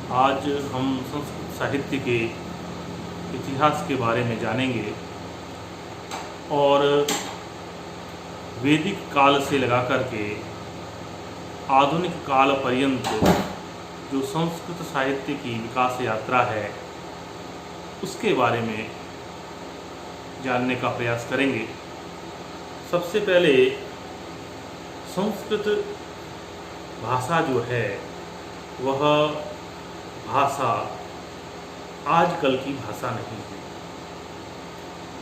आज हम संस्कृत साहित्य के इतिहास के बारे में जानेंगे और वैदिक काल से लगा कर के आधुनिक काल पर्यंत जो संस्कृत साहित्य की विकास यात्रा है उसके बारे में जानने का प्रयास करेंगे। सबसे पहले संस्कृत भाषा जो है वह भाषा आजकल की भाषा नहीं है।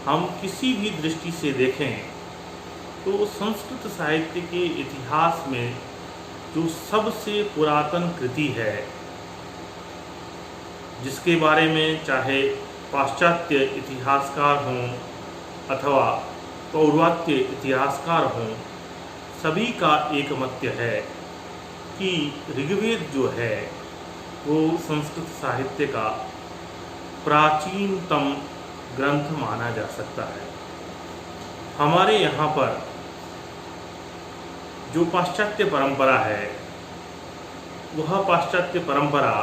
हम किसी भी दृष्टि से देखें तो संस्कृत साहित्य के इतिहास में जो सबसे पुरातन कृति है, जिसके बारे में चाहे पाश्चात्य इतिहासकार हों अथवा पौर्वात्य इतिहासकार हों, सभी का एक मत है कि ऋग्वेद जो है वो संस्कृत साहित्य का प्राचीनतम ग्रंथ माना जा सकता है। हमारे यहाँ पर जो पाश्चात्य परंपरा है वह पाश्चात्य परंपरा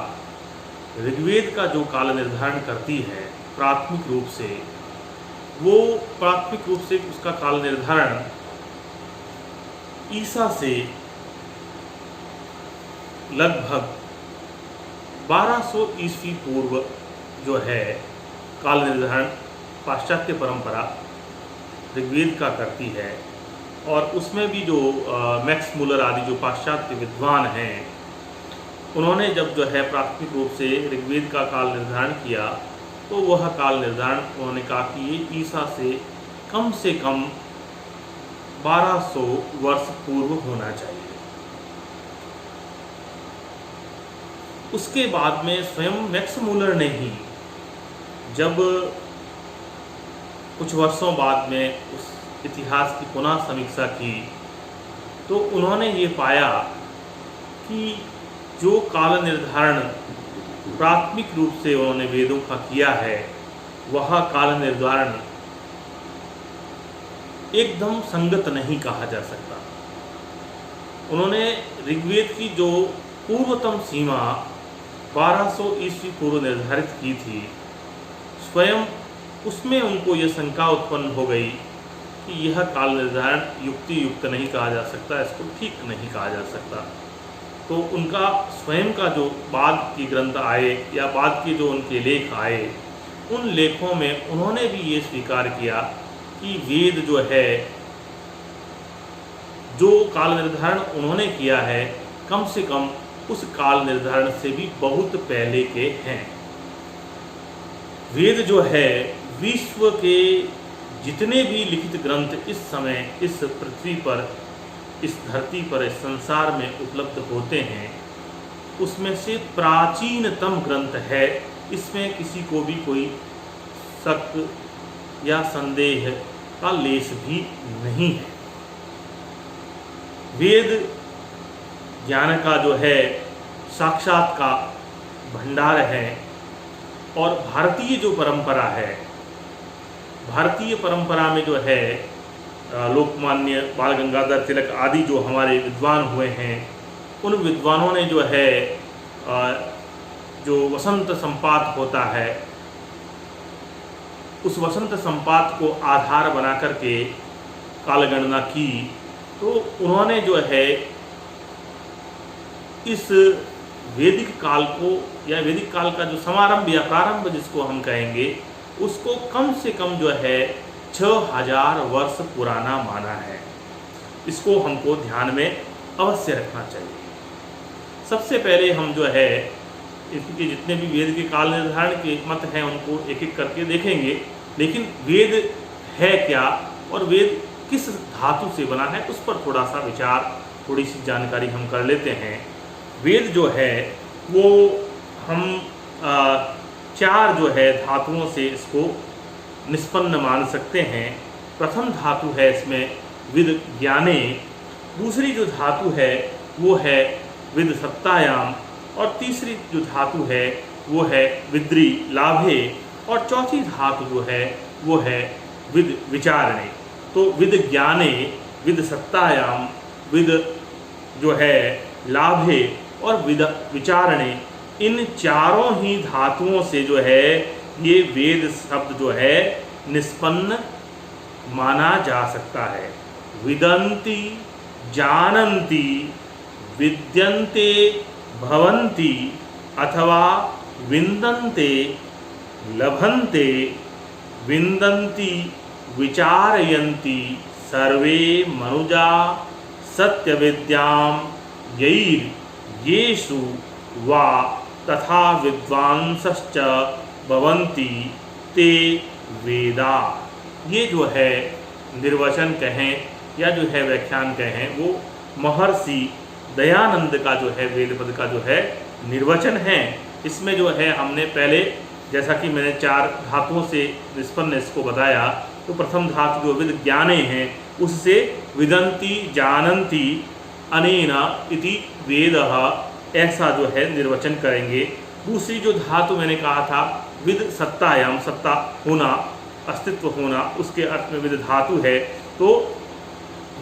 ऋग्वेद का जो काल निर्धारण करती है प्राथमिक रूप से उसका काल निर्धारण ईसा से लगभग 1200 ईस्वी पूर्व जो है काल निर्धारण पाश्चात्य परंपरा ऋग्वेद का करती है। और उसमें भी जो मैक्स मुलर आदि जो पाश्चात्य विद्वान हैं, उन्होंने जब जो है प्राथमिक रूप से ऋग्वेद का काल निर्धारण किया तो वह काल निर्धारण उन्होंने कहा कि ये ईसा से कम 1200 वर्ष पूर्व होना चाहिए। उसके बाद में स्वयं मैक्स मुलर ने ही जब कुछ वर्षों बाद में उस इतिहास की पुनः समीक्षा की तो उन्होंने ये पाया कि जो काल निर्धारण प्राथमिक रूप से उन्होंने वेदों का किया है वह काल निर्धारण एकदम संगत नहीं कहा जा सकता। उन्होंने ऋग्वेद की जो पूर्वतम सीमा 1200 ईस्वी पूर्व निर्धारित की थी, स्वयं उसमें उनको यह शंका उत्पन्न हो गई कि यह काल निर्धारण युक्ति युक्त नहीं कहा जा सकता, इसको ठीक नहीं कहा जा सकता। तो उनका स्वयं का जो बाद के ग्रंथ आए या बाद के जो उनके लेख आए, उन लेखों में उन्होंने भी ये स्वीकार किया कि वेद जो है, जो काल निर्धारण उन्होंने किया है, कम से कम उस काल निर्धारण से भी बहुत पहले के हैं। वेद जो है विश्व के जितने भी लिखित ग्रंथ इस समय इस पृथ्वी पर, इस धरती पर, इस संसार में उपलब्ध होते हैं, उसमें से प्राचीनतम ग्रंथ है। इसमें किसी को भी कोई शक या संदेह का लेश भी नहीं है। वेद ज्ञान का जो है साक्षात का भंडार है। और भारतीय जो परंपरा है, भारतीय परंपरा में जो है लोकमान्य बाल गंगाधर तिलक आदि जो हमारे विद्वान हुए हैं, उन विद्वानों ने जो है जो वसंत संपात होता है, उस वसंत संपात को आधार बना करके कालगणना की। तो उन्होंने जो है इस वैदिक काल को या वैदिक काल का जो समारंभ या प्रारंभ जिसको हम कहेंगे, उसको कम से कम जो है 6000 वर्ष पुराना माना है। इसको हमको ध्यान में अवश्य रखना चाहिए। सबसे पहले हम जो है इसके जितने भी वेद के काल निर्धारण के मत हैं उनको एक एक करके देखेंगे। लेकिन वेद है क्या और वेद किस धातु से बना है, उस पर थोड़ा सा विचार, थोड़ी सी जानकारी हम कर लेते हैं। वेद जो है वो हम 4 जो है धातुओं से इसको निष्पन्न मान सकते हैं। प्रथम धातु है इसमें विद ज्ञाने, दूसरी जो धातु है वो है विद सत्तायाम, और तीसरी जो धातु है वो है विद्री लाभे, और चौथी धातु जो है वो है विद विचारणे। तो विद ज्ञाने, विद सत्तायाम, विद जो है लाभे और विद विचारणे, इन चारों ही धातुओं से जो है ये वेद शब्द जो है निष्पन्न माना जा सकता है। विदन्ति, जानन्ति, विद्यन्ते, भवन्ति अथवा विन्दन्ते, लभन्ते, विन्दन्ति, विचारयन्ति सर्वे मनुजा सत्यविद्यां यैर्येषु वा तथा विद्वांसश्च भवन्ति ते वेदा। ये जो है निर्वचन कहें या जो है व्याख्यान कहें, वो महर्षि दयानंद का जो है वेद पद का जो है निर्वचन है। इसमें जो है हमने पहले जैसा कि मैंने 4 धातुओं से निष्पन्न इसको बताया, तो प्रथम धातु जो विद ज्ञाने हैं उससे विदन्ति, जानन्ति अनेना इति वेदः, ऐसा जो है निर्वचन करेंगे। दूसरी जो धातु मैंने कहा था विद सत्तायाम, सत्ता होना, अस्तित्व होना, उसके अर्थ में विद धातु है, तो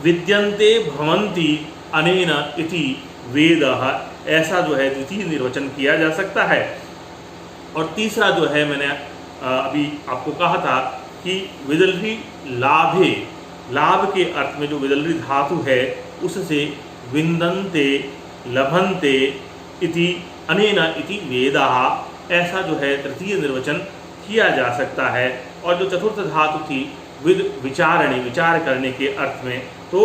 विद्यन्ते भवन्ति अनेन इति वेदः, ऐसा जो है द्वितीय निर्वचन किया जा सकता है। और तीसरा जो है मैंने अभी आपको कहा था कि विदल्भी लाभे, लाभ के अर्थ में जो विदल्भी धातु है उससे विन्दन्ते, लभन्ते इति अनेन इति वेदः, ऐसा जो है तृतीय निर्वचन किया जा सकता है। और जो चतुर्थ धातु थी विद विचारणे, विचार करने के अर्थ में, तो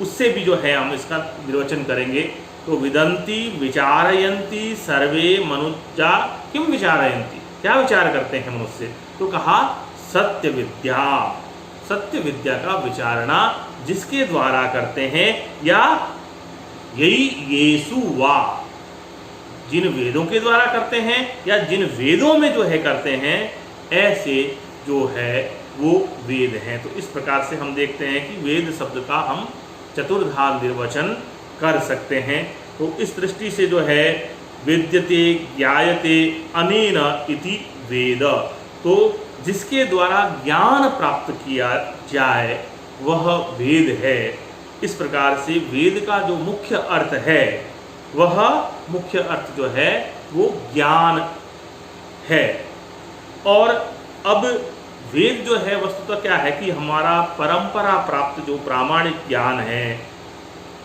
उससे भी जो है हम इसका निर्वचन करेंगे। तो विदन्ति, विचारयन्ति सर्वे मनुजा किम विचारयन्ति, क्या विचार करते हैं मनुष्य, तो कहा सत्य विद्या, सत्य विद्या का विचारणा जिसके द्वारा करते हैं, या यही येसु वा, जिन वेदों के द्वारा करते हैं या जिन वेदों में जो है करते हैं, ऐसे जो है वो वेद हैं। तो इस प्रकार से हम देखते हैं कि वेद शब्द का हम चतुर्धा निर्वचन कर सकते हैं। तो इस दृष्टि से जो है विद्यते, ज्ञायते अनेन इति वेद, तो जिसके द्वारा ज्ञान प्राप्त किया जाए वह वेद है। इस प्रकार से वेद का जो मुख्य अर्थ है, वह मुख्य अर्थ जो है वो ज्ञान है। और अब वेद जो है वस्तुतः क्या है कि हमारा परंपरा प्राप्त जो प्रामाणिक ज्ञान है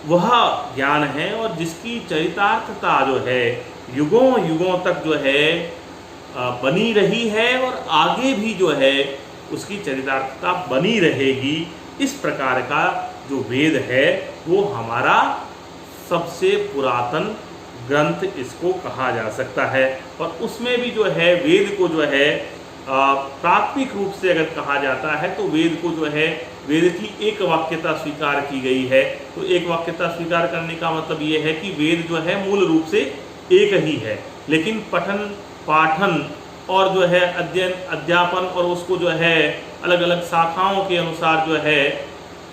वह ज्ञान है, और जिसकी चरितार्थता जो है युगों युगों तक जो है बनी रही है और आगे भी जो है उसकी चरितार्थता बनी रहेगी। इस प्रकार का जो वेद है वो हमारा सबसे पुरातन ग्रंथ इसको कहा जा सकता है। और उसमें भी जो है वेद को जो है प्राथमिक रूप से अगर कहा जाता है तो वेद को जो है वेद की एक वाक्यता स्वीकार की गई है। तो एक वाक्यता स्वीकार करने का मतलब ये है कि वेद जो है मूल रूप से एक ही है, लेकिन पठन पाठन और जो है अध्ययन अध्यापन और उसको जो है अलग अलग शाखाओं के अनुसार जो है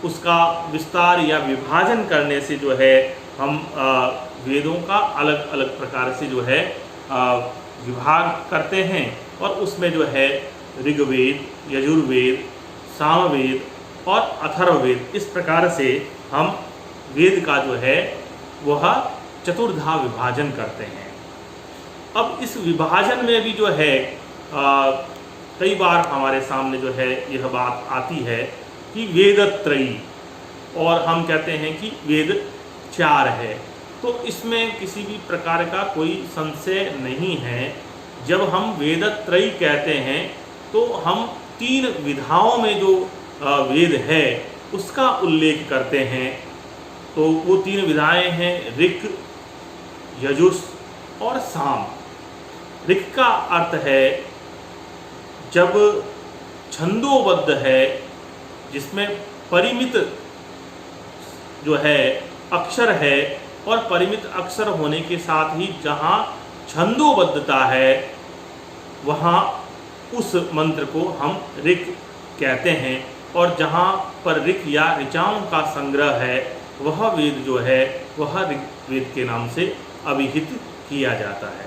उसका विस्तार या विभाजन करने से जो है हम वेदों का अलग अलग प्रकार से जो है विभाग करते हैं। और उसमें जो है ऋग्वेद, यजुर्वेद, सामवेद और अथर्ववेद, इस प्रकार से हम वेद का जो है वह चतुर्धा विभाजन करते हैं। अब इस विभाजन में भी जो है कई बार हमारे सामने जो है यह बात आती है कि वेदत्रयी, और हम कहते हैं कि वेद 4 है। तो इसमें किसी भी प्रकार का कोई संशय नहीं है। जब हम वेदत्रयी कहते हैं तो हम 3 विधाओं में जो वेद है उसका उल्लेख करते हैं। तो वो 3 विधाएं हैं ऋक्, यजुस् और साम। ऋक् का अर्थ है जब छंदोबद्ध है, जिसमें परिमित जो है अक्षर है, और परिमित अक्षर होने के साथ ही जहाँ छंदोबद्धता है वहाँ उस मंत्र को हम ऋक् कहते हैं। और जहाँ पर ऋक् या ऋचाओं का संग्रह है वह वेद जो है वह ऋग्वेद के नाम से अभिहित किया जाता है।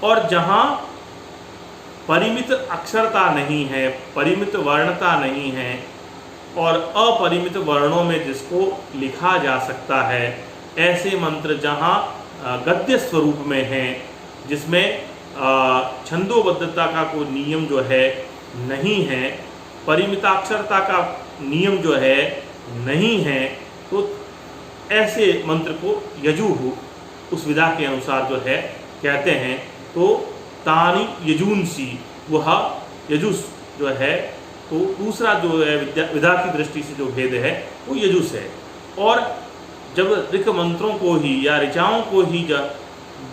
और जहाँ परिमित अक्षरता नहीं है, परिमित वर्णता नहीं है, और अपरिमित वर्णों में जिसको लिखा जा सकता है, ऐसे मंत्र जहाँ गद्य स्वरूप में हैं, जिसमें छंदोबद्धता का कोई नियम जो है नहीं है, परिमिताक्षरता का नियम जो है नहीं है, तो ऐसे मंत्र को यजुः उस विधा के अनुसार जो है कहते हैं। तो तानि यजूंसी, वह यजुस जो है, तो दूसरा जो है विधा की दृष्टि से जो भेद है वो यजुस है। और जब ऋक मंत्रों को ही या ऋचाओं को ही जब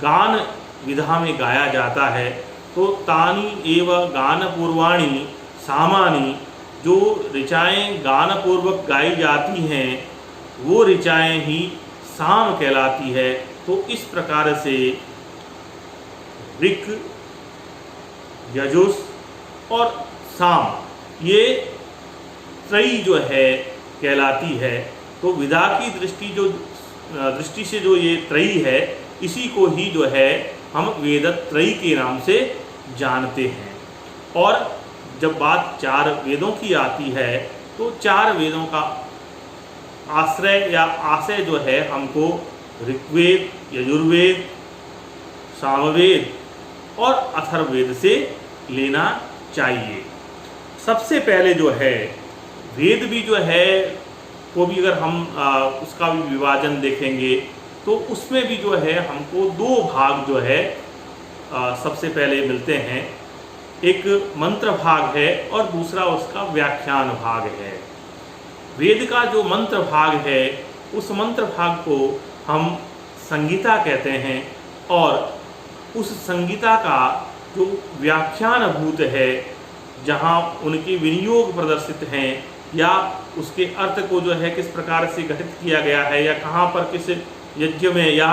गान विधा में गाया जाता है तो तानि एव गान पूर्वाणी सामानी, जो ऋचाएँ गान पूर्वक गाई जाती हैं वो ऋचाएँ ही साम कहलाती है। तो इस प्रकार से ऋक, यजुस और साम ये त्रयी जो है कहलाती है। तो विधा की दृष्टि से जो ये त्रयी है, इसी को ही जो है हम वेद त्रयी के नाम से जानते हैं। और जब बात 4 वेदों की आती है तो 4 वेदों का आश्रय या आशय जो है हमको ऋग्वेद, यजुर्वेद, सामवेद और अथर्ववेद से लेना चाहिए। सबसे पहले जो है वेद भी जो है को भी अगर हम उसका भी विभाजन देखेंगे तो उसमें भी जो है हमको 2 भाग जो है सबसे पहले मिलते हैं। एक मंत्र भाग है और दूसरा उसका व्याख्यान भाग है। वेद का जो मंत्र भाग है उस मंत्र भाग को हम संगीता कहते हैं, और उस संगीता का जो व्याख्यान भूत है, जहाँ उनके विनियोग प्रदर्शित हैं या उसके अर्थ को जो है किस प्रकार से घटित किया गया है या कहाँ पर किस यज्ञ में या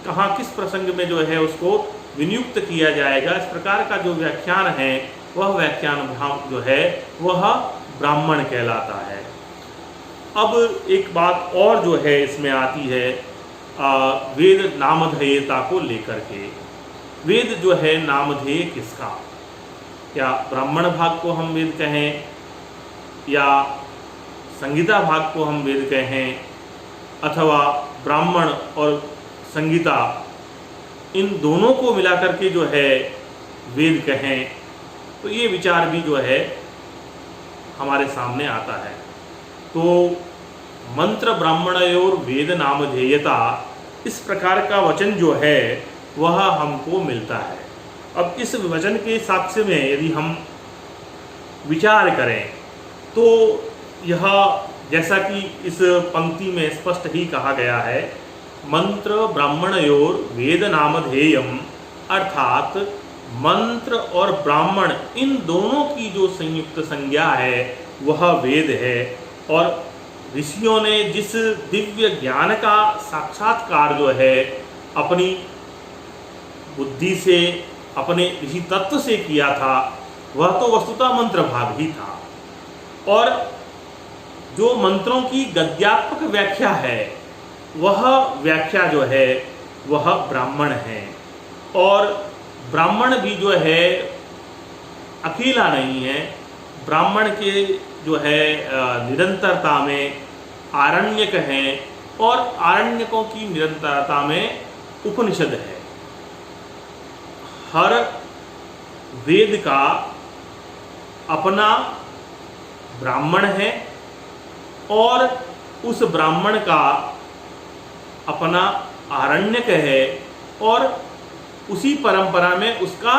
कहाँ किस प्रसंग में जो है उसको विनियुक्त किया जाएगा, इस प्रकार का जो व्याख्यान है वह व्याख्यान भाग जो है वह ब्राह्मण कहलाता है। अब एक बात और जो है इसमें आती है वेद नामधेयता को लेकर के। वेद जो है नामधेय किसका, क्या ब्राह्मण भाग को हम वेद कहें या संगीता भाग को हम वेद कहें, अथवा ब्राह्मण और संगीता इन दोनों को मिलाकर के जो है वेद कहें, तो ये विचार भी जो है हमारे सामने आता है। तो मंत्र ब्राह्मणयोर वेद नामधेयता, इस प्रकार का वचन जो है वह हमको मिलता है। अब इस वचन के साक्ष्य में यदि हम विचार करें तो यह जैसा कि इस पंक्ति में स्पष्ट ही कहा गया है, मंत्र ब्राह्मणयोर वेद नामधेयम, अर्थात मंत्र और ब्राह्मण इन दोनों की जो संयुक्त संज्ञा है वह वेद है। और ऋषियों ने जिस दिव्य ज्ञान का साक्षात्कार जो है अपनी बुद्धि से, अपने ऋषि तत्व से किया था, वह तो वस्तुतः मंत्र भाग ही था। और जो मंत्रों की गद्यात्मक व्याख्या है वह व्याख्या जो है वह ब्राह्मण है। और ब्राह्मण भी जो है अकेला नहीं है, ब्राह्मण के जो है निरंतरता में आरण्यक हैं और आरण्यकों की निरंतरता में उपनिषद है। हर वेद का अपना ब्राह्मण है और उस ब्राह्मण का अपना आरण्यक है और उसी परंपरा में उसका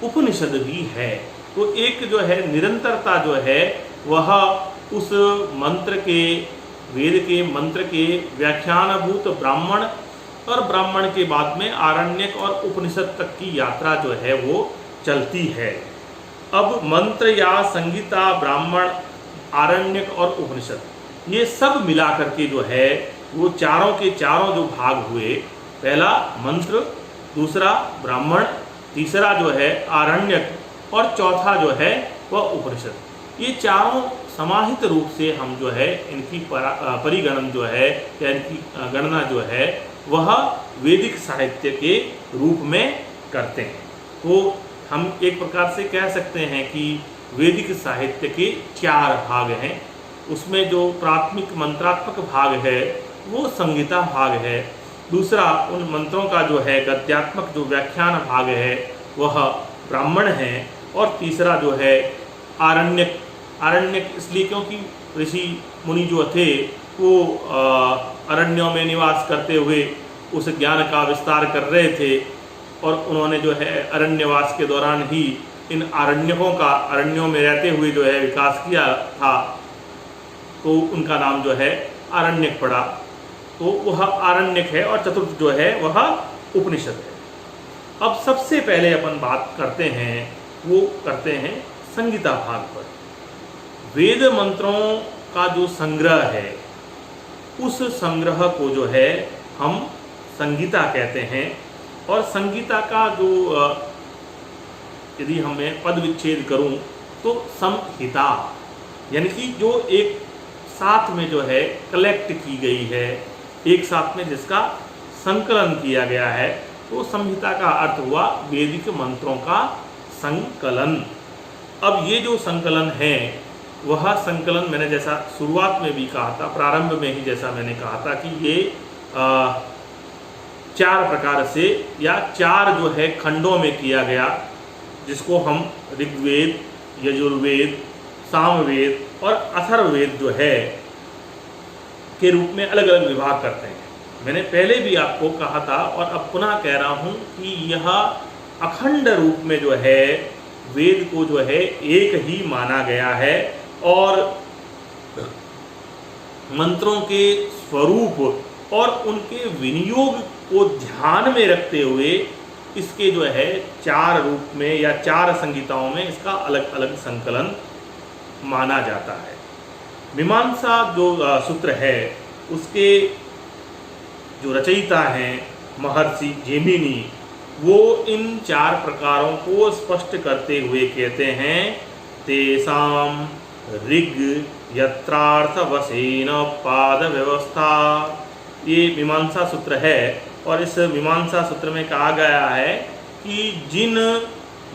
उपनिषद भी है। तो एक जो है निरंतरता जो है वह उस मंत्र के, वेद के मंत्र के व्याख्यानभूत ब्राह्मण और ब्राह्मण के बाद में आरण्यक और उपनिषद तक की यात्रा जो है वो चलती है। अब मंत्र या संगीता, ब्राह्मण, आरण्यक और उपनिषद, ये सब मिला करके जो है वो चारों के चारों जो भाग हुए, पहला मंत्र, दूसरा ब्राह्मण, तीसरा जो है आरण्यक और चौथा जो है वह उपनिषद, ये चारों समाहित रूप से हम जो है इनकी परिगणन जो है या इनकी गणना जो है वह वैदिक साहित्य के रूप में करते हैं। तो हम एक प्रकार से कह सकते हैं कि वैदिक साहित्य के 4 भाग हैं। उसमें जो प्राथमिक मंत्रात्मक भाग है वो संगीता भाग है, दूसरा उन मंत्रों का जो है गद्यात्मक जो व्याख्यान भाग है वह ब्राह्मण है, और तीसरा जो है आरण्यक। आरण्यक इसलिए क्योंकि ऋषि मुनि जो थे वो अरण्यों में निवास करते हुए उस ज्ञान का विस्तार कर रहे थे, और उन्होंने जो है अरण्यवास के दौरान ही इन आरण्यकों का अरण्यों में रहते हुए जो है विकास किया था, तो उनका नाम जो है आरण्यक पड़ा। तो वह आरण्यक है, और चतुर्थ जो है वह उपनिषद है। अब सबसे पहले अपन बात करते हैं, वो करते हैं संगीता भाग पर। वेद मंत्रों का जो संग्रह है, उस संग्रह को जो है हम संगीता कहते हैं। और संगीता का जो यदि हमें पद विच्छेद करूं तो संहिता, यानी कि जो एक साथ में जो है कलेक्ट की गई है, एक साथ में जिसका संकलन किया गया है, तो संहिता का अर्थ हुआ वैदिक मंत्रों का संकलन। अब ये जो संकलन है, वह संकलन मैंने जैसा शुरुआत में भी कहा था, प्रारंभ में ही जैसा मैंने कहा था कि ये 4 प्रकार से या 4 जो है खंडों में किया गया, जिसको हम ऋग्वेद, यजुर्वेद, सामवेद और अथर्ववेद जो है के रूप में अलग अलग विभाग करते हैं। मैंने पहले भी आपको कहा था और अब पुनः कह रहा हूँ कि यह अखंड रूप में जो है वेद को जो है एक ही माना गया है, और मंत्रों के स्वरूप और उनके विनियोग को ध्यान में रखते हुए इसके जो है 4 रूप में या 4 संहिताओं में इसका अलग अलग संकलन माना जाता है। मीमांसा जो सूत्र है, उसके जो रचयिता हैं महर्षि जैमिनी, वो इन 4 प्रकारों को स्पष्ट करते हुए कहते हैं तेषां ऋग यत्रार्थ वसेन पाद व्यवस्था। ये मीमांसा सूत्र है, और इस मीमांसा सूत्र में कहा गया है कि जिन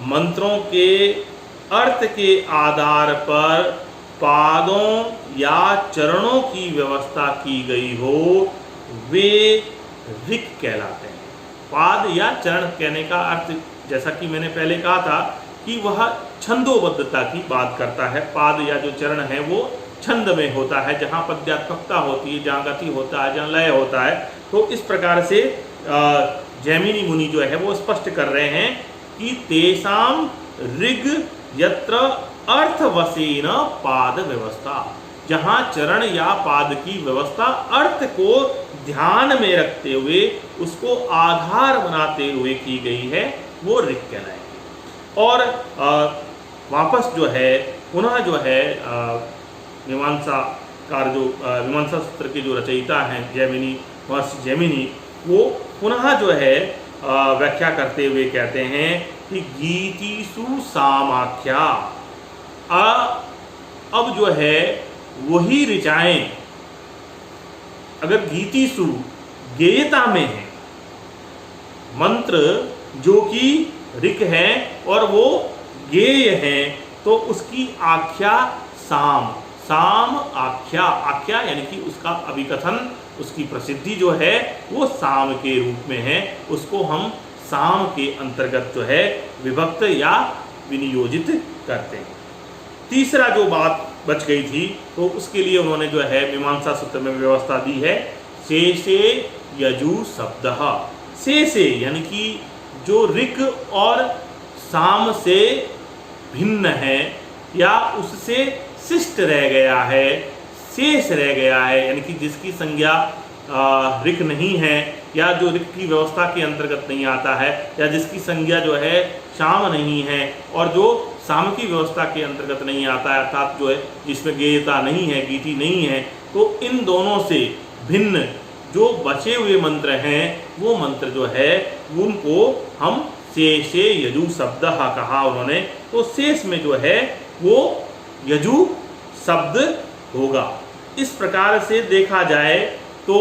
मंत्रों के अर्थ के आधार पर पादों या चरणों की व्यवस्था की गई हो, वे ऋग कहलाते हैं। पाद या चरण कहने का अर्थ, जैसा कि मैंने पहले कहा था, कि वह छंदोबद्धता की बात करता है। पाद या जो चरण है वो छंद में होता है, जहाँ पद्यात्मकता होती है, जहाँ गति होता है, जहाँ लय होता है। तो इस प्रकार से जैमिनी मुनि जो है वो स्पष्ट कर रहे हैं कि तेषां ऋग यत्र अर्थवसेन पाद व्यवस्था, जहाँ चरण या पाद की व्यवस्था अर्थ को ध्यान में रखते हुए उसको आधार बनाते हुए की गई है, वो ऋग कहलाएंगे। और वापस जो है पुनः जो है मीमांसाकार जो मीमांसा सूत्र के जो रचयिता हैं जैमिनी, महर्षि जैमिनी, वो पुनः जो है व्याख्या करते हुए कहते हैं कि गीतिषु सामाख्या। अब जो है वही ऋचाएं अगर गीतिषु गेयता में है, मंत्र जो कि ऋक हैं और वो गेय हैं, तो उसकी आख्या साम, साम आख्या, आख्या यानी कि उसका अभिकथन, उसकी प्रसिद्धि जो है वो साम के रूप में है। उसको हम साम के अंतर्गत जो है विभक्त या विनियोजित करते हैं। तीसरा जो बात बच गई थी, तो उसके लिए उन्होंने जो है मीमांसा सूत्र में व्यवस्था दी है शेषे यजु शब्द। शेषे यानी कि जो ऋक और साम से भिन्न है या उससे शिष्ट रह गया है, शेष रह गया है, यानी कि जिसकी संज्ञा ऋक नहीं है या जो ऋक की व्यवस्था के अंतर्गत नहीं आता है, या जिसकी संज्ञा जो है शाम नहीं है और जो साम की व्यवस्था के अंतर्गत नहीं आता है, अर्थात जो है जिसमें गेयता नहीं है, गीति नहीं है, तो इन दोनों से भिन्न जो बचे हुए मंत्र हैं वो मंत्र जो है उनको हम शेषे यजु शब्द कहा उन्होंने। तो शेष में जो है वो यजु शब्द होगा। इस प्रकार से देखा जाए तो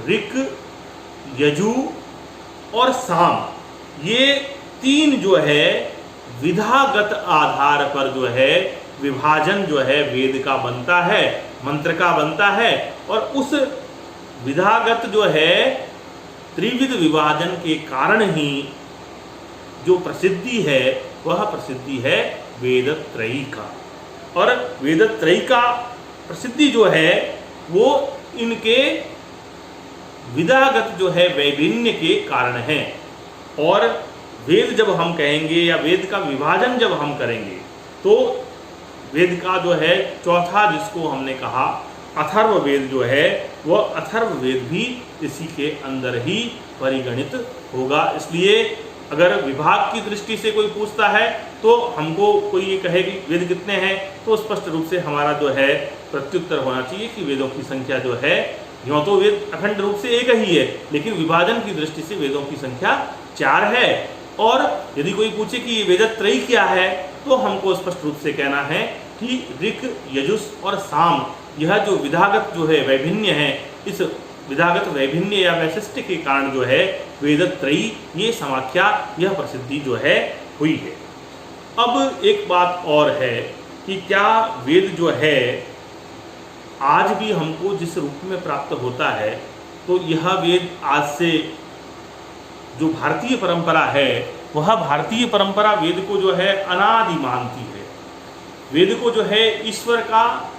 ऋक, यजु और साम ये 3 जो है विधागत आधार पर जो है विभाजन जो है वेद का बनता है, मंत्र का बनता है। और उस विधागत जो है त्रिविध विभाजन के कारण ही जो प्रसिद्धि है वह प्रसिद्धि है वेदत्रयी का। और वेदत्रयी का प्रसिद्धि जो है वो इनके विधागत जो है वैभिन्य के कारण है। और वेद जब हम कहेंगे या वेद का विभाजन जब हम करेंगे तो वेद का जो है चौथा जिसको हमने कहा अथर्व वेद जो है वह अथर्व वेद भी इसी के अंदर ही परिगणित होगा। इसलिए अगर विभाग की दृष्टि से कोई पूछता है तो हमको कोई ये कहे कि वेद कितने हैं, तो स्पष्ट रूप से हमारा जो है प्रत्युत्तर होना चाहिए कि वेदों की संख्या जो है, यूँ तो वेद अखंड रूप से एक ही है, लेकिन विभाजन की दृष्टि से वेदों की संख्या 4 है। और यदि कोई पूछे कि ये वेदत्रयी क्या है, तो हमको स्पष्ट रूप से कहना है कि ऋक्, यजुस् और साम, यह जो विधागत जो है वैभिन्य है, इस विधागत वैभिन्य या वैशिष्ट्य के कारण जो है वेदत्रयी ये समाख्या, यह प्रसिद्धि जो है हुई है। अब एक बात और है कि क्या वेद जो है आज भी हमको जिस रूप में प्राप्त होता है, तो यह वेद आज से जो भारतीय परंपरा है वह भारतीय परंपरा वेद को जो है अनादि मानती है। वेद को जो है ईश्वर का,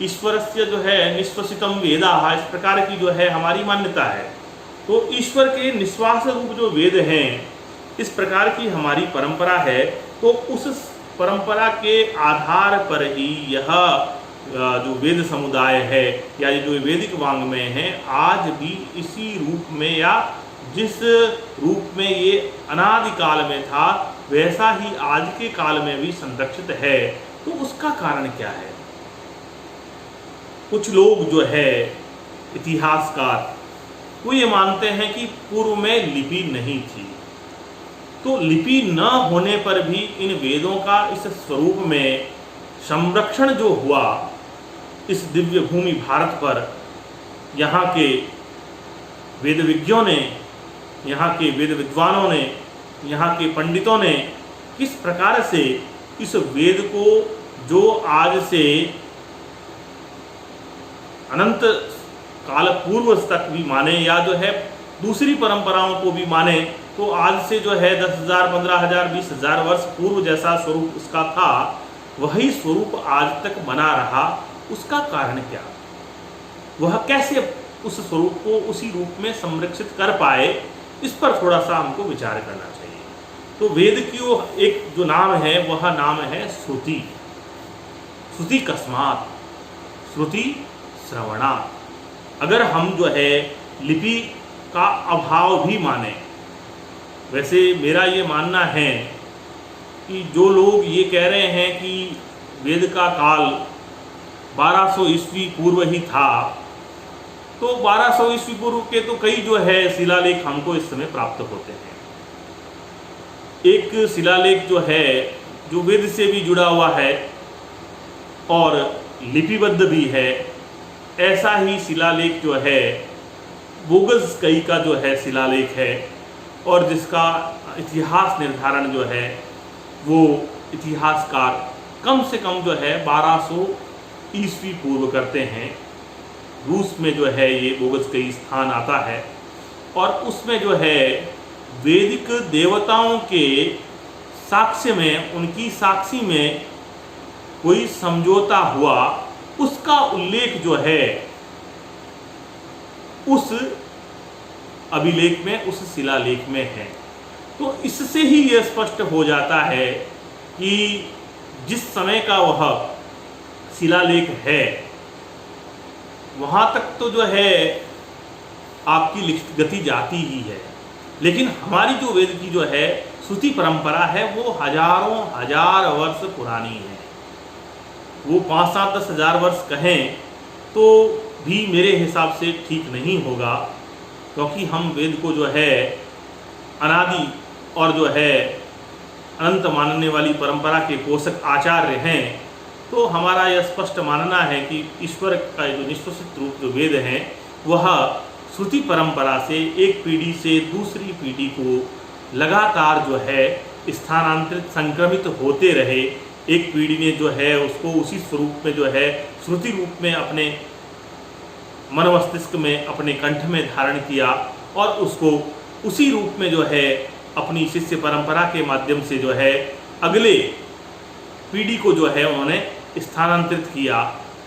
ईश्वरस्य जो है निश्वसितम वेदाः, इस प्रकार की जो है हमारी मान्यता है। तो ईश्वर के निश्वास रूप जो वेद हैं, इस प्रकार की हमारी परंपरा है। तो उस परंपरा के आधार पर ही यह जो वेद समुदाय है या जो वैदिक वाङ्मय है, आज भी इसी रूप में या जिस रूप में ये अनादि काल में था वैसा ही आज के काल में भी संरक्षित है। तो उसका कारण क्या है? कुछ लोग जो है इतिहासकार वो ये मानते हैं कि पूर्व में लिपि नहीं थी, तो लिपि न होने पर भी इन वेदों का इस स्वरूप में संरक्षण जो हुआ इस दिव्य भूमि भारत पर, यहाँ के वेदविज्ञों ने, यहाँ के वेद विद्वानों ने, यहाँ के पंडितों ने किस प्रकार से इस वेद को जो आज से अनंत काल पूर्व तक भी माने या जो है दूसरी परंपराओं को भी माने, तो आज से जो है 10,000, 15,000, 20,000 वर्ष पूर्व जैसा स्वरूप उसका था वही स्वरूप आज तक बना रहा। उसका कारण क्या? वह कैसे उस स्वरूप को उसी रूप में संरक्षित कर पाए, इस पर थोड़ा सा हमको विचार करना चाहिए। तो वेद की वो एक जो नाम है वह नाम है श्रुति। श्रुति कस्मात्, श्रुति श्रवणात्। अगर हम जो है लिपि का अभाव भी माने, वैसे मेरा ये मानना है कि जो लोग ये कह रहे हैं कि वेद का काल 1200 ईस्वी पूर्व ही था, तो 1200 ईस्वी पूर्व के तो कई जो है शिलालेख हमको इस समय प्राप्त होते हैं। एक शिलालेख जो है जो वेद से भी जुड़ा हुआ है और लिपिबद्ध भी है, ऐसा ही शिलालेख जो है बोगज़कई का जो है शिलालेख है, और जिसका इतिहास निर्धारण जो है वो इतिहासकार कम से कम जो है 1200 ईस्वी पूर्व करते हैं। रूस में जो है ये बोगज़कई स्थान आता है, और उसमें जो है वैदिक देवताओं के साक्ष्य में, उनकी साक्षी में कोई समझौता हुआ, उसका उल्लेख जो है उस अभिलेख में, उस शिलालेख में है। तो इससे ही यह स्पष्ट हो जाता है कि जिस समय का वह शिलालेख है वहाँ तक तो जो है आपकी लिखित गति जाती ही है, लेकिन हमारी जो वेद की जो है श्रुति परंपरा है वो हजारों हजार वर्ष पुरानी है। वो 5-7-10 हजार वर्ष कहें तो भी मेरे हिसाब से ठीक नहीं होगा, क्योंकि हम वेद को जो है अनादि और जो है अनंत मानने वाली परंपरा के पोषक आचार्य हैं। तो हमारा यह स्पष्ट मानना है कि ईश्वर का जो निश्वसित रूप जो वेद हैं वह श्रुति परंपरा से एक पीढ़ी से दूसरी पीढ़ी को लगातार जो है स्थानांतरित, संक्रमित होते रहे। एक पीढ़ी ने जो है उसको उसी स्वरूप में जो है श्रुति रूप में अपने मन मस्तिष्क में, अपने कंठ में धारण किया, और उसको उसी रूप में जो है अपनी शिष्य परंपरा के माध्यम से जो है अगले पीढ़ी को जो है उन्होंने स्थानांतरित किया।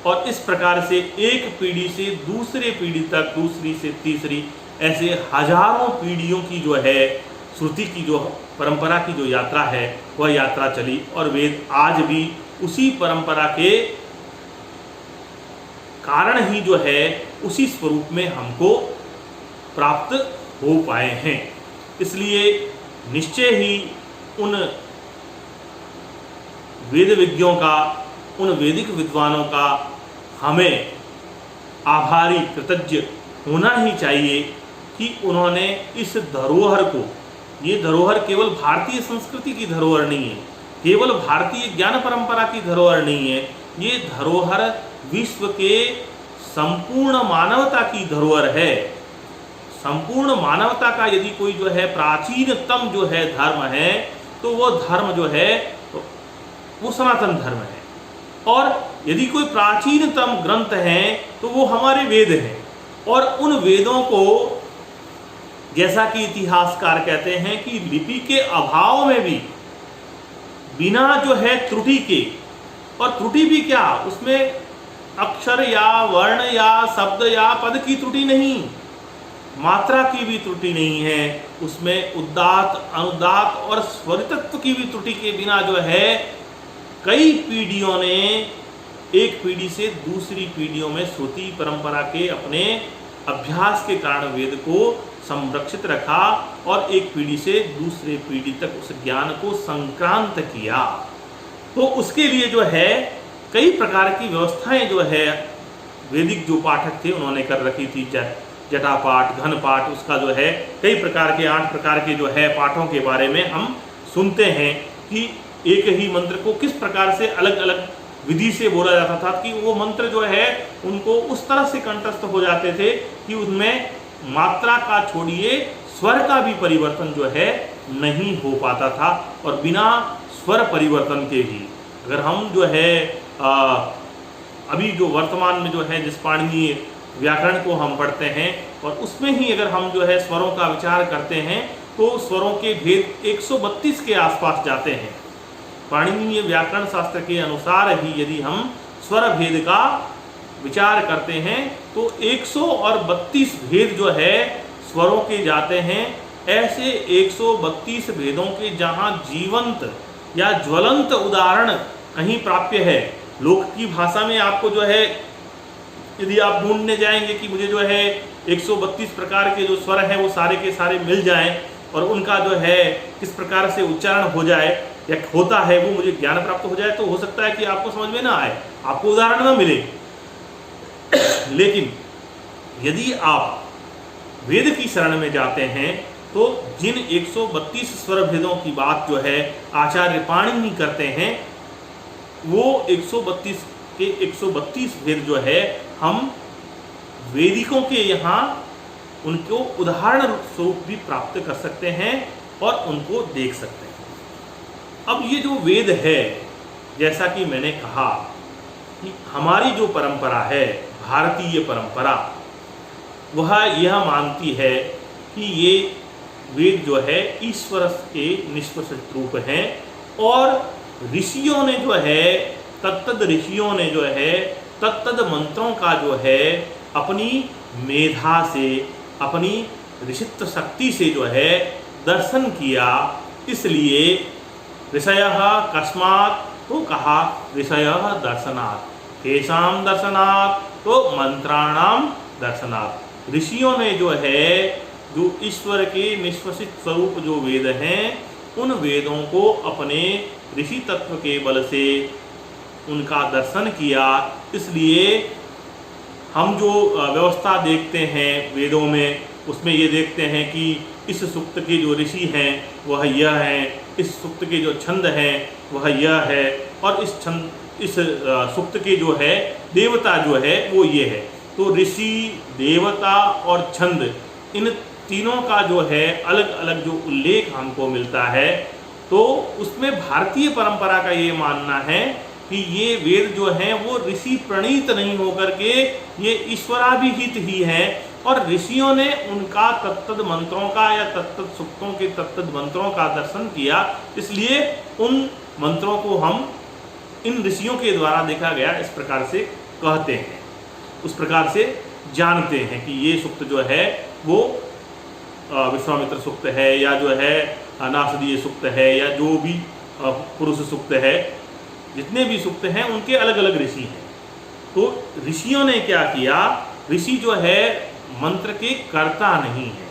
और इस प्रकार से एक पीढ़ी से दूसरे पीढ़ी तक, दूसरी से तीसरी, ऐसे हजारों पीढ़ियों की जो है श्रुति की जो परंपरा की जो यात्रा है वह यात्रा चली। और वेद आज भी उसी परंपरा के कारण ही जो है उसी स्वरूप में हमको प्राप्त हो पाए हैं। इसलिए निश्चय ही उन वेद विज्ञों का, उन वैदिक विद्वानों का हमें आभारी, कृतज्ञ होना ही चाहिए कि उन्होंने इस धरोहर को, ये धरोहर केवल भारतीय संस्कृति की धरोहर नहीं है, केवल भारतीय ज्ञान परंपरा की धरोहर नहीं है, ये धरोहर विश्व के संपूर्ण मानवता की धरोहर है। संपूर्ण मानवता का यदि कोई जो है प्राचीनतम जो है धर्म है तो वो धर्म जो है वो सनातन धर्म है। और यदि कोई प्राचीनतम ग्रंथ है तो वो हमारे वेद हैं। और उन वेदों को, जैसा कि इतिहासकार कहते हैं कि लिपि के अभाव में भी, बिना जो है त्रुटि के, और त्रुटि भी क्या, उसमें अक्षर या वर्ण या शब्द या पद की त्रुटि नहीं, मात्रा की भी त्रुटि नहीं है, उसमें उदात्त, अनुदात्त और स्वरितत्व की भी त्रुटि के बिना जो है कई पीढ़ियों ने एक पीढ़ी से दूसरी पीढ़ियों में श्रुति परंपरा के अपने अभ्यास के कारण वेद को संरक्षित रखा और एक पीढ़ी से दूसरे पीढ़ी तक उस ज्ञान को संक्रांत किया। तो उसके लिए जो है कई प्रकार की व्यवस्थाएं जो है वैदिक जो पाठक थे उन्होंने कर रखी थी। जटा पाठ, घन पाठ, उसका जो है कई प्रकार के 8 प्रकार के जो है पाठों के बारे में हम सुनते हैं कि एक ही मंत्र को किस प्रकार से अलग अलग विधि से बोला जाता था कि वो मंत्र जो है उनको उस तरह से कंठस्थ हो जाते थे कि उनमें मात्रा का छोड़िए स्वर का भी परिवर्तन जो है नहीं हो पाता था। और बिना स्वर परिवर्तन के भी अगर हम जो है अभी जो वर्तमान में जो है जिस पाणिनीय व्याकरण को हम पढ़ते हैं और उसमें ही अगर हम जो है स्वरों का विचार करते हैं तो स्वरों के भेद 132 के आसपास जाते हैं। पाणिनीय व्याकरण शास्त्र के अनुसार ही यदि हम स्वर भेद का विचार करते हैं तो 132 भेद जो है स्वरों के जाते हैं। ऐसे 132 भेदों के जहाँ जीवंत या ज्वलंत उदाहरण कहीं प्राप्य है, लोक की भाषा में आपको जो है यदि आप ढूंढने जाएंगे कि मुझे जो है 132 प्रकार के जो स्वर हैं वो सारे के सारे मिल जाएं और उनका जो है किस प्रकार से उच्चारण हो जाए या होता है वो मुझे ज्ञान प्राप्त हो जाए, तो हो सकता है कि आपको समझ में ना आए, आपको उदाहरण ना मिले। लेकिन यदि आप वेद की शरण में जाते हैं तो जिन 132 स्वर भेदों की बात जो है आचार्य पाणिनि करते हैं वो 132 के 132 भेद जो है हम वैदिकों के यहाँ उनको उदाहरण स्वरूप भी प्राप्त कर सकते हैं और उनको देख सकते हैं। अब ये जो वेद है, जैसा कि मैंने कहा कि हमारी जो परंपरा है भारतीय परंपरा, वह यह मानती है कि ये वेद जो है ईश्वर के निष्प्रसिद्ध रूप हैं और ऋषियों ने जो है तत्तद ऋषियों ने जो है तत्तद मंत्रों का जो है अपनी मेधा से, अपनी ऋषित्व शक्ति से जो है दर्शन किया। इसलिए ऋषयः कस्मात् तो कहा ऋषयः दर्शनात्, केषां दर्शनात् तो मंत्राणाम दर्शनात्। ऋषियों ने जो है जो ईश्वर के निष्प्रसिद्ध स्वरूप जो वेद हैं उन वेदों को अपने ऋषि तत्व के बल से उनका दर्शन किया। इसलिए हम जो व्यवस्था देखते हैं वेदों में उसमें ये देखते हैं कि इस सूक्त के जो ऋषि हैं वह यह हैं, इस सूक्त के जो छंद हैं वह यह है और इस सूक्त के जो है देवता जो है वो ये है। तो ऋषि, देवता और छंद, इन तीनों का जो है अलग अलग जो उल्लेख हमको मिलता है, तो उसमें भारतीय परंपरा का ये मानना है कि ये वेद जो हैं वो ऋषि प्रणीत नहीं होकर के ये ईश्वराभिहित ही हैं और ऋषियों ने उनका तत्तद मंत्रों का या तत्तद सूक्तों के तत्तद मंत्रों का दर्शन किया, इसलिए उन मंत्रों को हम इन ऋषियों के द्वारा देखा गया इस प्रकार से कहते हैं, उस प्रकार से जानते हैं कि ये सूक्त जो है वो विश्वामित्र सूक्त है या जो है नासदीय सूक्त है या जो भी पुरुष सूक्त है, जितने भी सूक्त हैं उनके अलग अलग ऋषि हैं। तो ऋषियों ने क्या किया, ऋषि जो है मंत्र के कर्ता नहीं है।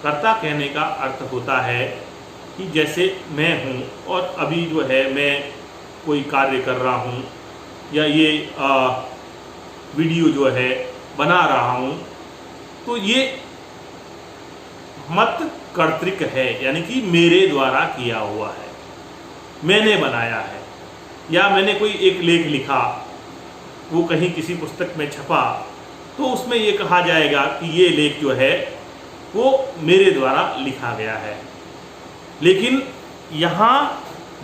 कर्ता कहने का अर्थ होता है कि जैसे मैं हूँ और अभी जो है मैं कोई कार्य कर रहा हूँ या ये वीडियो जो है बना रहा हूँ, तो ये मत कर्तृक है, यानी कि मेरे द्वारा किया हुआ है, मैंने बनाया है। या मैंने कोई एक लेख लिखा, वो कहीं किसी पुस्तक में छपा, तो उसमें ये कहा जाएगा कि ये लेख जो है वो मेरे द्वारा लिखा गया है। लेकिन यहाँ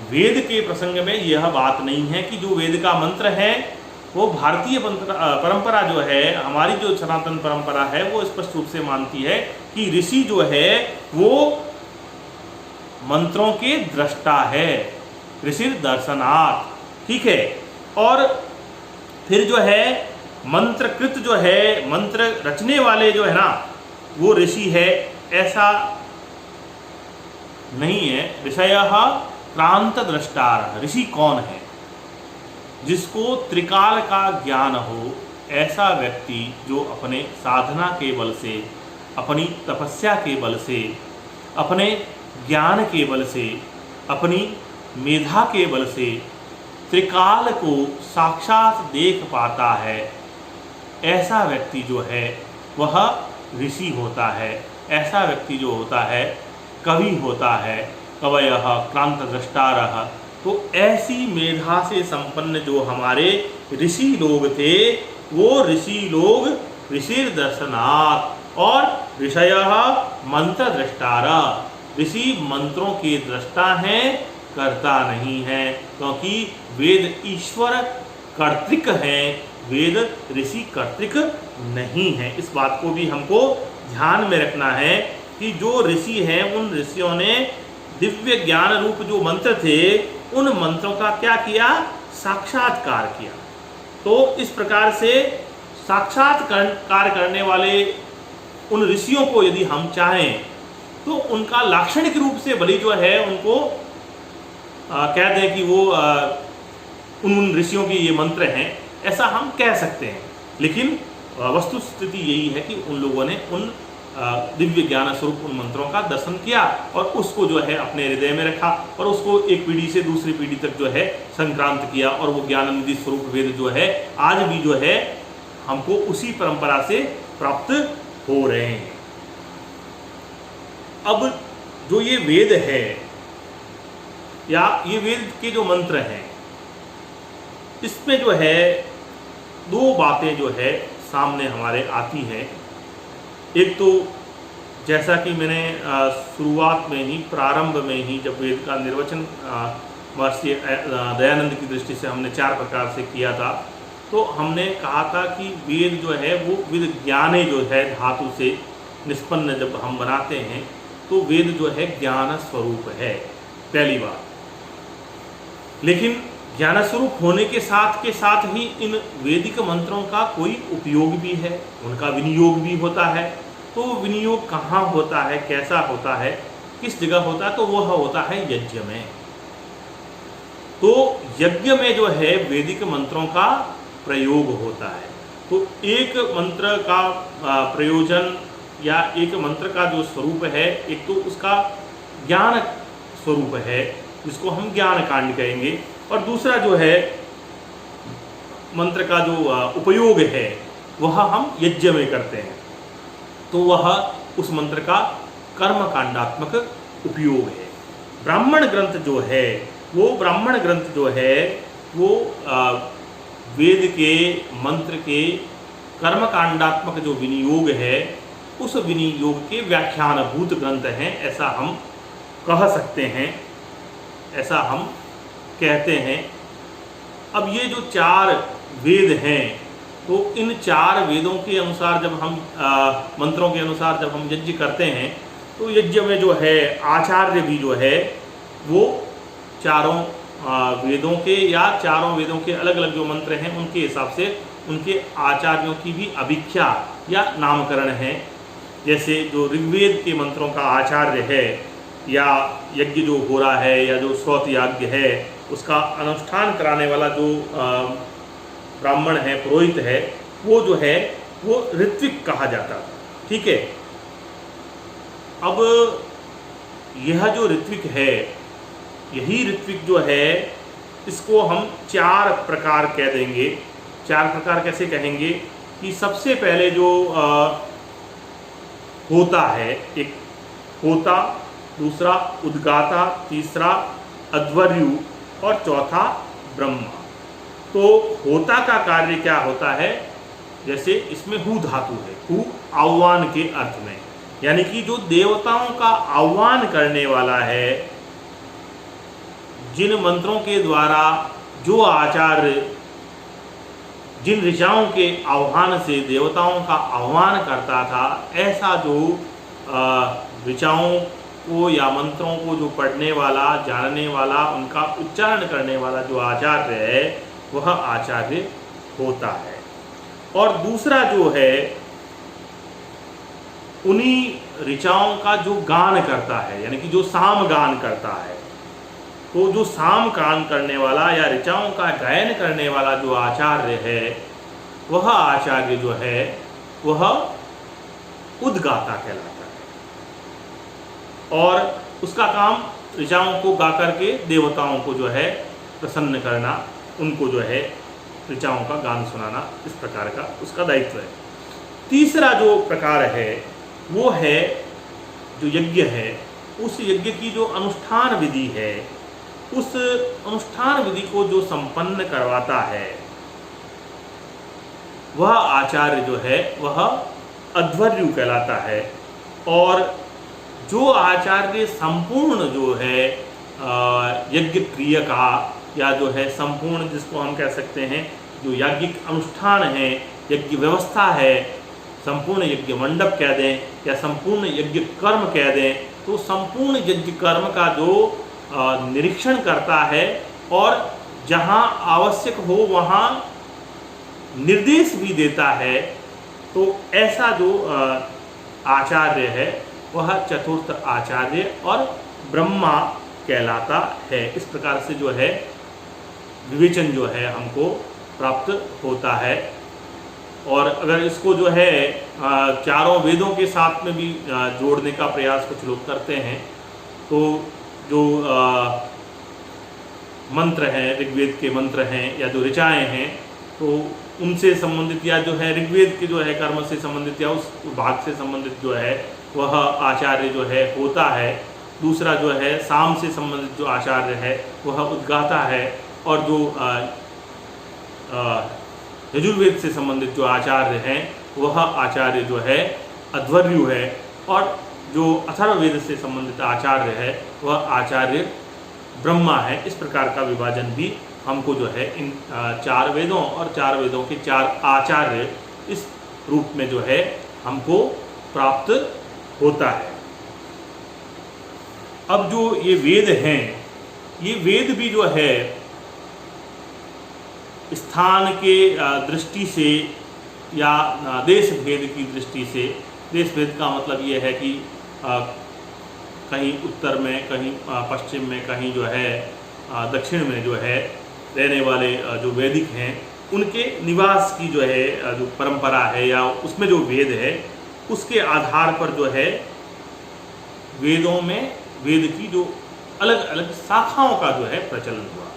वेद के प्रसंग में यह बात नहीं है कि जो वेद का मंत्र है वो भारतीय परंपरा जो है, हमारी जो सनातन परंपरा है वो स्पष्ट रूप से मानती है कि ऋषि जो है वो मंत्रों के दृष्टा है, ऋषि दर्शनार्थ, ठीक है। और फिर जो है मंत्रकृत जो है, मंत्र रचने वाले जो है ना वो ऋषि है, ऐसा नहीं है। ऋषयः क्रांत दृष्टार, ऋषि कौन है? जिसको त्रिकाल का ज्ञान हो, ऐसा व्यक्ति जो अपने साधना के बल से, अपनी तपस्या के बल से, अपने ज्ञान के बल से, अपनी मेधा के बल से त्रिकाल को साक्षात देख पाता है, ऐसा व्यक्ति जो है वह ऋषि होता है। ऐसा व्यक्ति जो होता है कवि होता है, कवयः क्रांत दृष्टारः। तो ऐसी मेधा से संपन्न जो हमारे ऋषि लोग थे, वो ऋषि लोग ऋषि दर्शनात् और ऋषयः मंत्र दृष्टारा, ऋषि मंत्रों के दृष्टा हैं, कर्ता नहीं है, क्योंकि वेद ईश्वर कर्तृक हैं, वेद ऋषि कर्तृक नहीं है। इस बात को भी हमको ध्यान में रखना है कि जो ऋषि हैं उन ऋषियों ने दिव्य ज्ञान रूप जो मंत्र थे उन मंत्रों का क्या किया, साक्षात्कार किया। तो इस प्रकार से साक्षात्कार करने वाले उन ऋषियों को यदि हम चाहें तो उनका लाक्षणिक रूप से भली जो है उनको कह दें कि वो उन ऋषियों के ये मंत्र हैं, ऐसा हम कह सकते हैं। लेकिन वस्तु स्थिति यही है कि उन लोगों ने उन दिव्य ज्ञान स्वरूप उन मंत्रों का दर्शन किया और उसको जो है अपने हृदय में रखा और उसको एक पीढ़ी से दूसरी पीढ़ी तक जो है संक्रांत किया, और वो ज्ञाननिधि स्वरूप वेद जो है आज भी जो है हमको उसी परंपरा से प्राप्त हो रहे हैं। अब जो ये वेद है या ये वेद के जो मंत्र हैं, इसमें जो है दो बातें जो है सामने हमारे आती हैं। एक तो जैसा कि मैंने शुरुआत में ही, प्रारंभ में ही, जब वेद का निर्वचन महर्षि दयानंद की दृष्टि से हमने 4 प्रकार से किया था, तो हमने कहा था कि वेद जो है वो वेद ज्ञाने जो है धातु से निष्पन्न जब हम बनाते हैं तो वेद जो है ज्ञान स्वरूप है, पहली बात। लेकिन ज्ञान स्वरूप होने के साथ ही इन वैदिक मंत्रों का कोई उपयोग भी है, उनका विनियोग भी होता है। तो विनियोग कहाँ होता है, कैसा होता है, किस जगह होता है? तो वह होता है यज्ञ में। तो यज्ञ में जो है वैदिक मंत्रों का प्रयोग होता है। तो एक मंत्र का प्रयोजन या एक मंत्र का जो स्वरूप है, एक तो उसका ज्ञान स्वरूप है जिसको हम ज्ञान कांड कहेंगे, और दूसरा जो है मंत्र का जो उपयोग है वह हम यज्ञ में करते हैं, तो वह उस मंत्र का कर्म कांडात्मक उपयोग है। ब्राह्मण ग्रंथ जो है वो वेद के मंत्र के कर्म कांडात्मक जो विनियोग है उस विनियोग के व्याख्यानभूत ग्रंथ हैं, ऐसा हम कह सकते हैं, ऐसा हम कहते हैं। अब ये जो 4 वेद हैं तो इन 4 वेदों के अनुसार जब हम मंत्रों के अनुसार जब हम यज्ञ करते हैं तो यज्ञ में जो है आचार्य भी जो है वो चारों वेदों के या चारों वेदों के अलग अलग जो मंत्र हैं उनके हिसाब से उनके आचार्यों की भी अभिख्या या नामकरण है। जैसे जो ऋग्वेद के मंत्रों का आचार्य है या यज्ञ जो हो रहा है या जो श्रौत याज्ञ है उसका अनुष्ठान कराने वाला जो ब्राह्मण है, पुरोहित है, वो जो है वो ऋत्विक कहा जाता था। ठीक है। अब यह जो ऋत्विक है, यही ऋत्विक जो है इसको हम 4 प्रकार कह देंगे। 4 प्रकार कैसे कहेंगे कि सबसे पहले जो होता है, एक होता, दूसरा उद्गाता, तीसरा अध्वर्यु और चौथा ब्रह्मा। तो होता का कार्य क्या होता है, जैसे इसमें हु धातु है, हु आह्वान के अर्थ में, यानी कि जो देवताओं का आह्वान करने वाला है, जिन मंत्रों के द्वारा जो आचार्य जिन ऋचाओं के आह्वान से देवताओं का आह्वान करता था, ऐसा जो ऋचाओं को या मंत्रों को जो पढ़ने वाला, जानने वाला, उनका उच्चारण करने वाला जो आचार्य है वह आचार्य होता है। और दूसरा जो है उन्हीं ऋचाओं का जो गान करता है, यानी कि जो साम गान करता है, तो जो साम गान करने वाला या ऋचाओं का गायन करने वाला जो आचार्य है वह आचार्य जो है वह उद्गाता कहलाता है। और उसका काम ऋचाओं को गा करके देवताओं को जो है प्रसन्न करना, उनको जो है ऋचाओं का गान सुनाना, इस प्रकार का उसका दायित्व है। तीसरा जो प्रकार है वो है जो यज्ञ है, उस यज्ञ की जो अनुष्ठान विधि है, उस अनुष्ठान विधि को जो संपन्न करवाता है वह आचार्य जो है वह अध्वर्यु कहलाता है। और जो आचार्य संपूर्ण जो है यज्ञ क्रिया का या जो है संपूर्ण, जिसको हम कह सकते हैं जो याज्ञिक अनुष्ठान है, यज्ञ व्यवस्था है, संपूर्ण यज्ञ मंडप कह दें या संपूर्ण यज्ञ कर्म कह दें, तो संपूर्ण यज्ञ कर्म का जो निरीक्षण करता है और जहाँ आवश्यक हो वहाँ निर्देश भी देता है, तो ऐसा जो आचार्य है वह चतुर्थ आचार्य और ब्रह्मा कहलाता है। इस प्रकार से जो है विवेचन जो है हमको प्राप्त होता है। और अगर इसको जो है चारों वेदों के साथ में भी जोड़ने का प्रयास कुछ लोग करते हैं, तो जो मंत्र हैं, ऋग्वेद के मंत्र हैं या जो ऋचाएँ हैं, तो उनसे संबंधित या जो है ऋग्वेद के जो है कर्म से संबंधित या उस भाग से संबंधित जो है वह आचार्य जो है होता है। दूसरा जो है साम से संबंधित जो आचार्य है वह उद्गाता है। और जो यजुर्वेद से संबंधित जो आचार्य हैं वह आचार्य जो है अध्वर्यु है। और जो अथर्ववेद से संबंधित आचार्य है वह आचार्य ब्रह्मा है। इस प्रकार का विभाजन भी हमको जो है इन 4 वेदों और 4 वेदों के 4 आचार्य इस रूप में जो है हमको प्राप्त होता है। अब जो ये वेद हैं, ये वेद भी जो है स्थान के दृष्टि से या देश भेद की दृष्टि से, देश भेद का मतलब ये है कि कहीं उत्तर में, कहीं पश्चिम में, कहीं जो है दक्षिण में जो है रहने वाले जो वैदिक हैं उनके निवास की जो है जो परंपरा है या उसमें जो वेद है उसके आधार पर जो है वेदों में वेद की जो अलग अलग शाखाओं का जो है प्रचलन हुआ।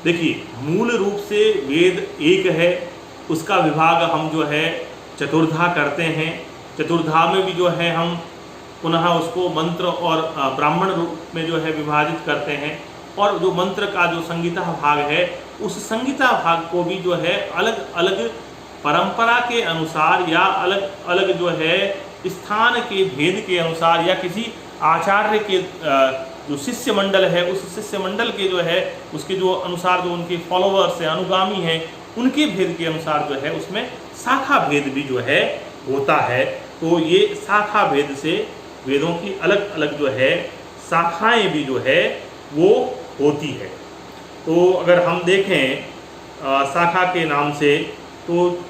देखिए, मूल रूप से वेद एक है, उसका विभाग हम जो है चतुर्धा करते हैं। चतुर्धा में भी जो है हम पुनः उसको मंत्र और ब्राह्मण रूप में जो है विभाजित करते हैं। और जो मंत्र का जो संगीता भाग है, उस संगीता भाग को भी जो है अलग अलग परंपरा के अनुसार या अलग अलग जो है स्थान के भेद के अनुसार या किसी आचार्य के जो शिष्य मंडल है उस शिष्य मंडल के जो है उसके जो अनुसार जो उनके फॉलोअर्स हैं, अनुगामी हैं, उनके भेद के अनुसार जो है उसमें शाखा भेद भी जो है होता है। तो ये शाखा भेद से वेदों की अलग अलग जो है शाखाएं भी जो है वो होती है। तो अगर हम देखें शाखा के नाम से, तो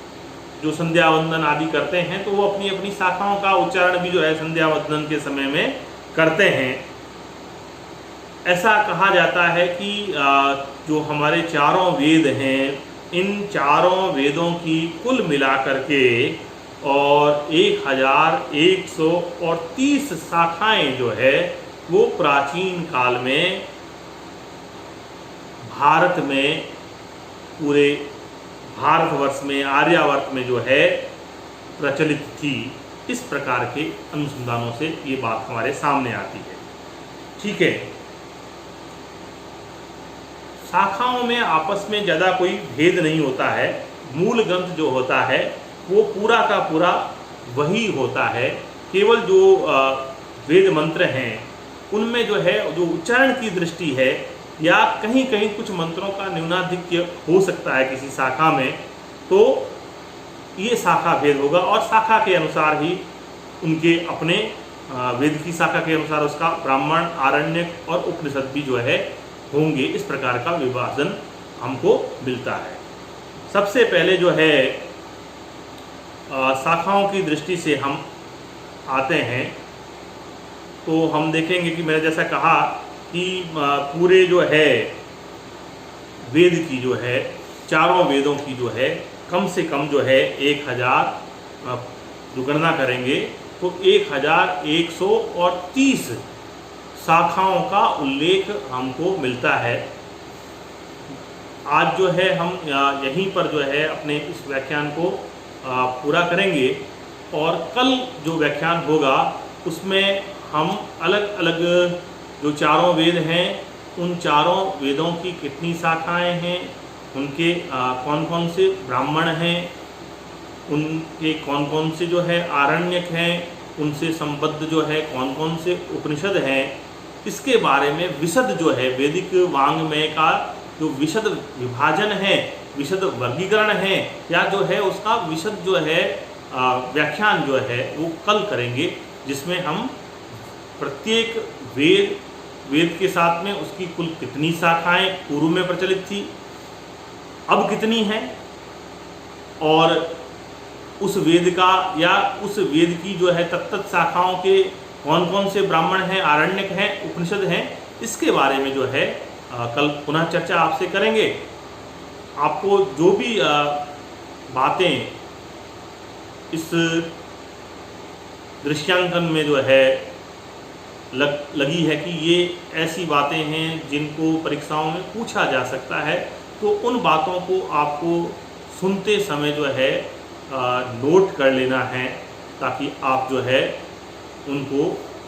जो संध्या वंदन आदि करते हैं तो वो अपनी अपनी शाखाओं का उच्चारण भी जो है संध्या वंदन के समय में करते हैं। ऐसा कहा जाता है कि जो हमारे चारों वेद हैं, इन चारों वेदों की कुल मिलाकर के और 1130 शाखाएं जो है वो प्राचीन काल में भारत में, पूरे भारतवर्ष में, आर्यावर्त में जो है प्रचलित थी। इस प्रकार के अनुसंधानों से ये बात हमारे सामने आती है। ठीक है, शाखाओं में आपस में ज़्यादा कोई भेद नहीं होता है। मूल ग्रंथ जो होता है वो पूरा का पूरा वही होता है। केवल जो वेद मंत्र हैं उनमें जो है जो उच्चारण की दृष्टि है या कहीं कहीं कुछ मंत्रों का न्यूनाधिक्य हो सकता है किसी शाखा में, तो ये शाखा भेद होगा और शाखा के अनुसार ही उनके अपने वेद की शाखा के अनुसार उसका ब्राह्मण, आरण्यक और उपनिषद भी जो है होंगे। इस प्रकार का विभाजन हमको मिलता है। सबसे पहले जो है शाखाओं की दृष्टि से हम आते हैं तो हम देखेंगे कि मैंने जैसा कहा कि पूरे जो है वेद की जो है, चारों वेदों की जो है कम से कम जो है 1000 जो गणना करेंगे तो 1130 शाखाओं का उल्लेख हमको मिलता है। आज जो है हम यहीं पर जो है अपने इस व्याख्यान को पूरा करेंगे और कल जो व्याख्यान होगा उसमें हम अलग अलग जो चारों वेद हैं उन चारों वेदों की कितनी शाखाएं हैं, उनके कौन कौन से ब्राह्मण हैं, उनके कौन कौन से जो है आरण्यक हैं, उनसे संबद्ध जो है कौन कौन से उपनिषद हैं, इसके बारे में विशद जो है वैदिक वाङ्मय का जो विशद विभाजन है, विशद वर्गीकरण है या जो है उसका विशद जो है व्याख्यान जो है वो कल करेंगे, जिसमें हम प्रत्येक वेद के साथ में उसकी कुल कितनी शाखाएं पूर्व में प्रचलित थी, अब कितनी हैं, और उस वेद का या उस वेद की जो है तत्त शाखाओं के कौन कौन से ब्राह्मण हैं, आरण्यक हैं, उपनिषद हैं, इसके बारे में जो है कल पुनः चर्चा आपसे करेंगे। आपको जो भी बातें इस दृश्यांकन में जो है लगी है कि ये ऐसी बातें हैं जिनको परीक्षाओं में पूछा जा सकता है, तो उन बातों को आपको सुनते समय जो है नोट कर लेना है, ताकि आप जो है उनको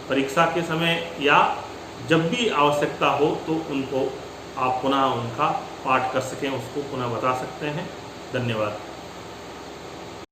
परीक्षा के समय या जब भी आवश्यकता हो तो उनको आप पुनः उनका पाठ कर सकें, उसको पुनः बता सकते हैं। धन्यवाद।